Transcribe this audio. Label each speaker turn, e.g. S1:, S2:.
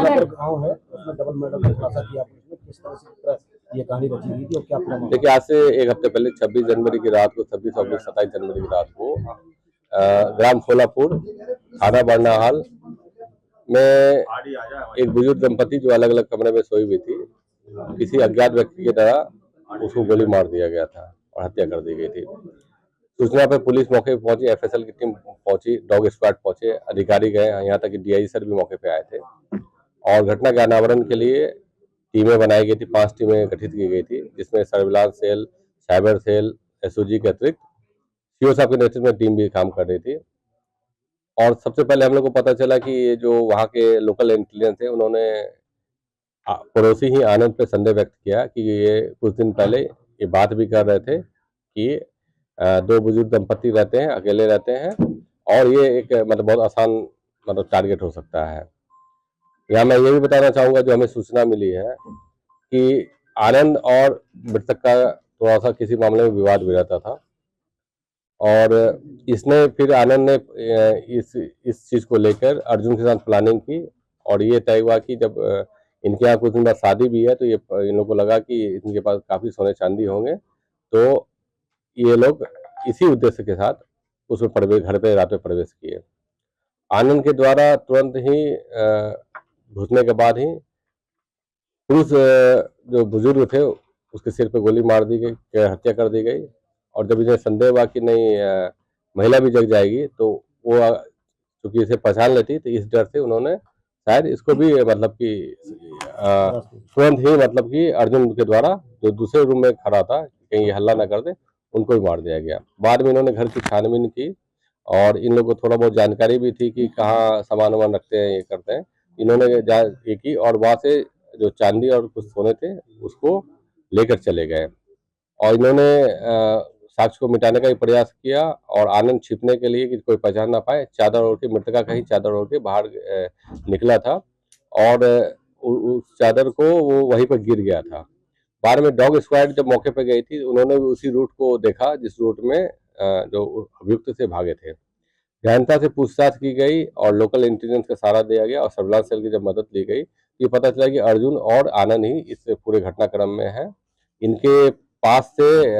S1: गाँव है उसमें डबल मर्डर का खुलासा किया पुलिस ने, किस तरह से ये कहानी रची गई थी और क्या पूरा
S2: देखिए, आज से एक हफ्ते पहले 26 जनवरी की रात को, 26 और 27 जनवरी की रात को ग्राम खोलापुर, थाना बरनाहाल में एक बुजुर्ग दंपति जो अलग अलग कमरे में सोई हुई थी, किसी अज्ञात व्यक्ति के द्वारा उसको गोली मार दिया गया था और हत्या कर दी गई थी। सूचना पर पुलिस मौके पर पहुंची, एफएसएल की टीम पहुंची, डॉग स्क्वाड पहुंचे, अधिकारी गए, यहाँ तक कि डीआई सर भी मौके पे आए थे और घटना के अनावरण के लिए टीमें बनाई गई थी। 5 टीमें गठित की गई थी, जिसमें surveillance cell, cyber cell, SOG के अतिरिक्त सीओ साहब के नेतृत्व में टीम भी काम कर रही थी। और सबसे पहले हम लोग को पता चला कि ये जो वहाँ के लोकल इंटेलिजेंस थे, उन्होंने पड़ोसी ही आनंद पे संदेह व्यक्त किया कि ये कुछ दिन पहले ये बात भी कर रहे थे कि 2 बुजुर्ग दंपति रहते हैं, अकेले रहते हैं और ये एक मतलब बहुत आसान मतलब टारगेट हो सकता है। यहाँ मैं ये भी बताना चाहूँगा, जो हमें सूचना मिली है कि आनंद और मृतक का थोड़ा सा किसी मामले में विवाद भी रहता था और इसने फिर आनंद ने इस चीज़ को लेकर अर्जुन के साथ प्लानिंग की और ये तय हुआ कि जब इनके यहाँ कुछ दिन बाद शादी भी है, तो ये इन लोगों को लगा कि इनके पास काफ़ी सोने चांदी होंगे, तो ये लोग इसी उद्देश्य के साथ उसमें प्रवेश, घर पे रात में प्रवेश किए। आनंद के द्वारा तुरंत ही घुसने के बाद ही पुरुष जो बुजुर्ग थे उसके सिर पे गोली मार दी गई, हत्या कर दी गई और जब इन्हें संदेह हुआ कि नहीं महिला भी जग जाएगी, तो वो चूंकि इसे पहचान लेती, तो इस डर से उन्होंने शायद इसको भी मतलब कि तुरंत ही मतलब कि अर्जुन के द्वारा जो दूसरे रूम में खड़ा था कहीं ये हल्ला ना कर दे, उनको भी मार दिया गया। बाद में इन्होंने घर की छानबीन की और इन लोगों को थोड़ा बहुत जानकारी भी थी कि कहाँ सामान वामान रखते हैं, ये करते हैं। इन्होंने ये की और वहाँ से जो चांदी और कुछ सोने थे उसको लेकर चले गए और इन्होंने साक्ष्य को मिटाने का भी प्रयास किया और आनंद छिपने के लिए कि कोई पहचान ना पाए, चादर ओढ़ के, मृतका का ही चादर ओढ़ के बाहर निकला था और उस चादर को वो वहीं पर गिर गया था। बाद में डॉग स्क्वाड जब मौके पर गई थी, उन्होंने उसी रूट को देखा जिस रूट में जो अभियुक्त से भागे थे। गहनता से पूछताछ की गई और लोकल इंटेलिजेंस का सहारा दिया गया और सर्विलांस सेल की जब मदद ली गई, ये पता चला कि अर्जुन और आनंद ही इस पूरे घटनाक्रम में है। इनके पास से